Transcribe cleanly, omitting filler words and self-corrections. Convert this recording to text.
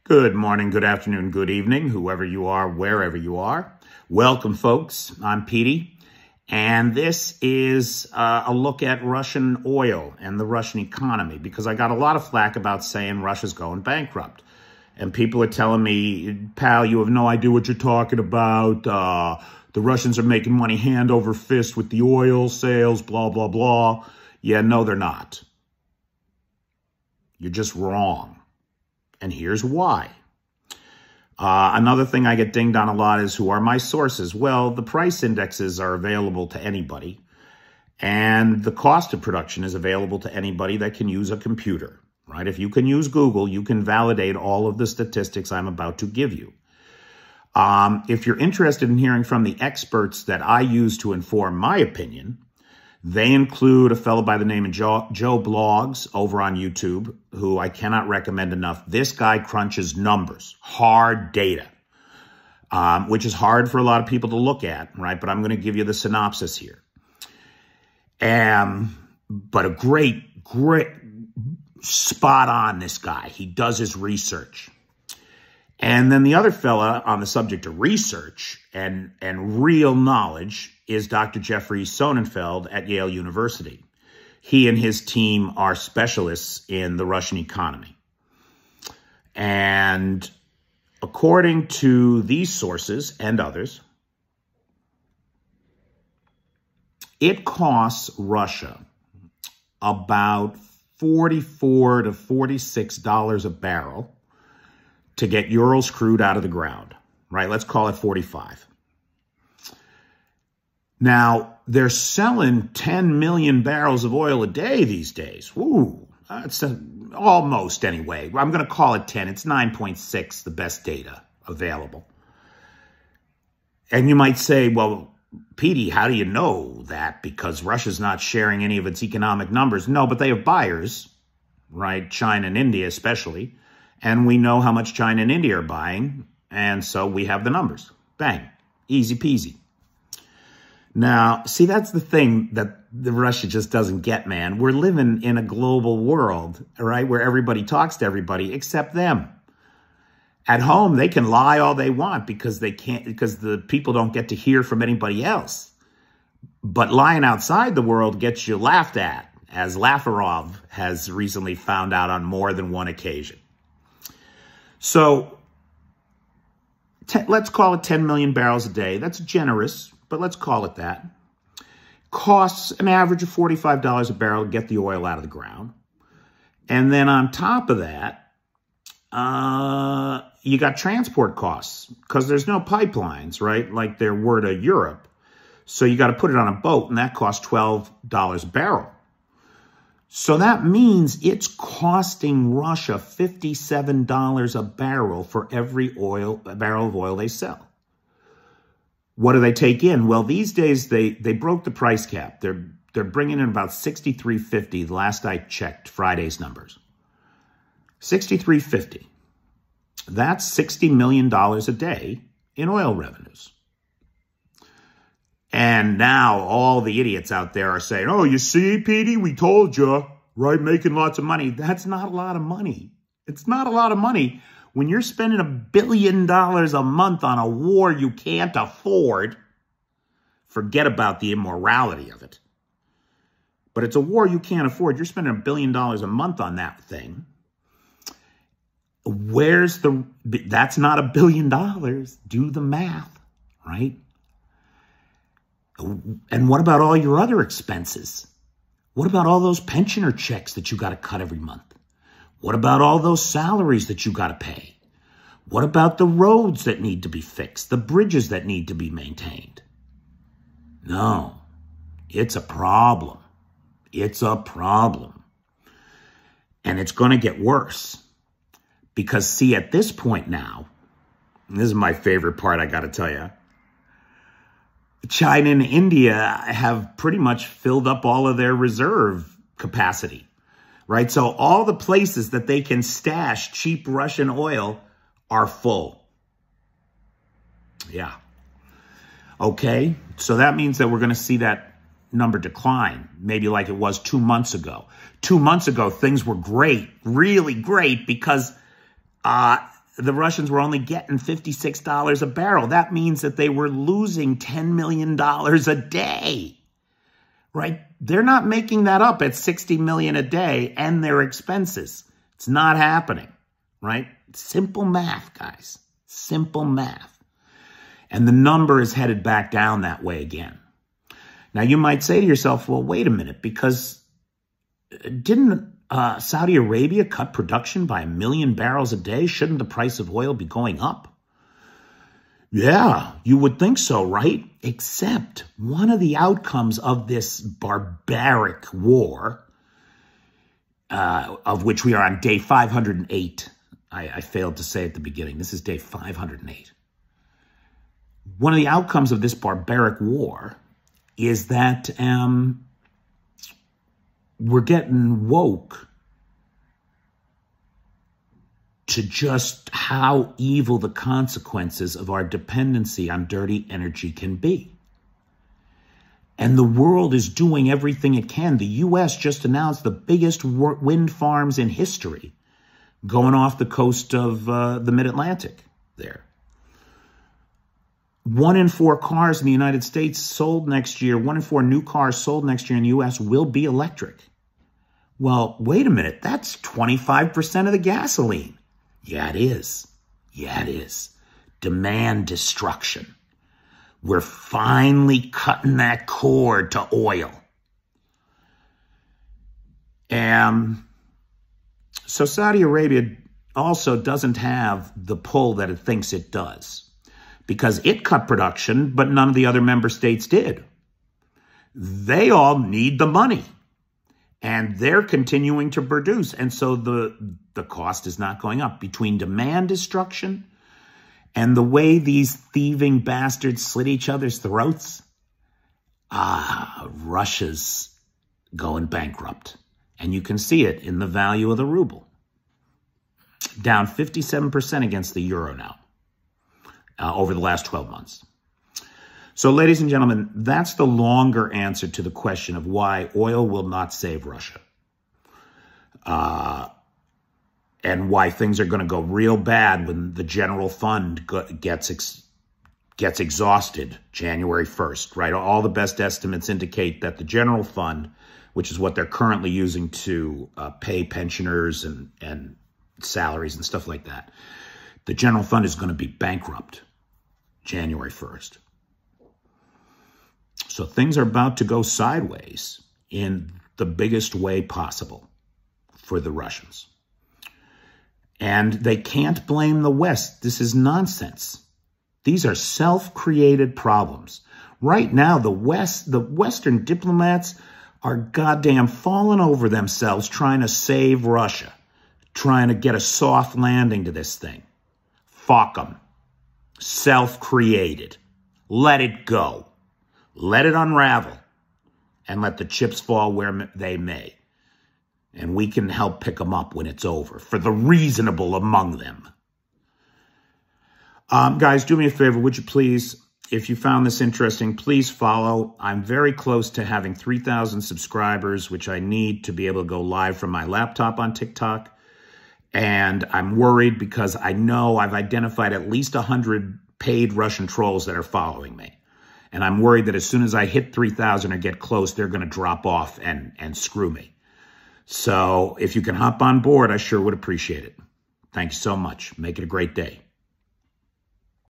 Good morning, good afternoon, good evening, whoever you are, wherever you are. Welcome, folks. I'm Petey, and this is a look at Russian oil and the Russian economy, because I got a lot of flack about saying Russia's going bankrupt. And people are telling me, pal, you have no idea what you're talking about. The Russians are making money hand over fist with the oil sales, blah, blah, blah. Yeah, no, they're not. You're just wrong. And here's why. Another thing I get dinged on a lot is, who are my sources? Well, the price indexes are available to anybody, and the cost of production is available to anybody that can use a computer, right? If you can use Google, you can validate all of the statistics I'm about to give you. If you're interested in hearing from the experts that I use to inform my opinion, they include a fellow by the name of Joe Blogs over on YouTube, who I cannot recommend enough. This guy crunches numbers, hard data, which is hard for a lot of people to look at, right? But I'm going to give you the synopsis here. But a great spot on, this guy. He does his research. And then the other fella on the subject of research and real knowledge is Dr. Jeffrey Sonnenfeld at Yale University. He and his team are specialists in the Russian economy. And according to these sources and others, it costs Russia about $44 to $46 a barrel to get Urals crude out of the ground, right? Let's call it 45. Now, they're selling 10 million barrels of oil a day these days. Ooh, that's almost anyway. I'm going to call it 10. It's 9.6, the best data available. And you might say, well, Petey, how do you know that? Because Russia's not sharing any of its economic numbers. No, but they have buyers, right? China and India especially. And we know how much China and India are buying, and so we have the numbers. Bang. Easy peasy. Now, see, that's the thing that Russia just doesn't get, man. We're living in a global world, right, where everybody talks to everybody except them. At home, they can lie all they want because the people don't get to hear from anybody else. But lying outside the world gets you laughed at, as Lafarov has recently found out on more than one occasion. So let's call it 10 million barrels a day. That's generous, but let's call it that. Costs an average of $45 a barrel to get the oil out of the ground. And then on top of that, you got transport costs, because there's no pipelines, right, like there were to Europe. So you got to put it on a boat, and that costs $12 a barrel. So that means it's costing Russia $57 a barrel for every barrel of oil they sell. What do they take in? Well, these days they broke the price cap. They're bringing in about $63.50. The last I checked, Friday's numbers. $63.50. That's $60 million a day in oil revenues. And now all the idiots out there are saying, oh, you see, Petey, we told you, right, making lots of money. That's not a lot of money. It's not a lot of money. When you're spending $1 billion a month on a war you can't afford, forget about the immorality of it. But it's a war you can't afford. You're spending $1 billion a month on that thing. That's not $1 billion. Do the math, right? And what about all your other expenses? What about all those pensioner checks that you got to cut every month? What about all those salaries that you got to pay? What about the roads that need to be fixed, the bridges that need to be maintained? No, it's a problem. It's a problem. And it's going to get worse. Because, see, at this point now, and this is my favorite part, I got to tell you, China and India have pretty much filled up all of their reserve capacity, right? So all the places that they can stash cheap Russian oil are full. Yeah. Okay. So that means that we're going to see that number decline, maybe like it was 2 months ago. 2 months ago, things were great, really great, because the Russians were only getting $56 a barrel. That means that they were losing $10 million a day, right? They're not making that up at $60 million a day and their expenses. It's not happening, right? Simple math, guys. Simple math. And the number is headed back down that way again. Now, you might say to yourself, well, wait a minute, because didn't Saudi Arabia cut production by 1 million barrels a day? Shouldn't the price of oil be going up? Yeah, you would think so, right? Except one of the outcomes of this barbaric war, of which we are on day 508. I failed to say at the beginning. This is day 508. One of the outcomes of this barbaric war is that we're getting woke to just how evil the consequences of our dependency on dirty energy can be. And the world is doing everything it can. The U.S. just announced the biggest wind farms in history going off the coast of the mid-Atlantic there. 1 in 4 cars in the United States sold next year, 1 in 4 new cars sold next year in the U.S. will be electric. Well, wait a minute. That's 25% of the gasoline. Yeah, it is. Yeah, it is. Demand destruction. We're finally cutting that cord to oil. So Saudi Arabia also doesn't have the pull that it thinks it does, because it cut production, but none of the other member states did. They all need the money, and they're continuing to produce. And so the cost is not going up. Between demand destruction and the way these thieving bastards slit each other's throats, Russia's going bankrupt. And you can see it in the value of the ruble. Down 57% against the euro now. Over the last 12 months. So, ladies and gentlemen, that's the longer answer to the question of why oil will not save Russia. And why things are going to go real bad when the general fund gets exhausted January 1st, right? All the best estimates indicate that the general fund, which is what they're currently using to pay pensioners and salaries and stuff like that, the general fund is going to be bankrupt January 1st. So things are about to go sideways in the biggest way possible for the Russians. And they can't blame the West. This is nonsense. These are self-created problems. Right now, the Western diplomats are goddamn falling over themselves trying to save Russia, trying to get a soft landing to this thing. Fuck them. Self-created. Let it go. Let it unravel. And let the chips fall where they may. And we can help pick them up when it's over, for the reasonable among them. Guys, do me a favor, would you please, if you found this interesting, please follow. I'm very close to having 3,000 subscribers, which I need to be able to go live from my laptop on TikTok. And I'm worried because I know I've identified at least 100 paid Russian trolls that are following me. And I'm worried that as soon as I hit 3,000 or get close, they're going to drop off and screw me. So if you can hop on board, I sure would appreciate it. Thank you so much. Make it a great day.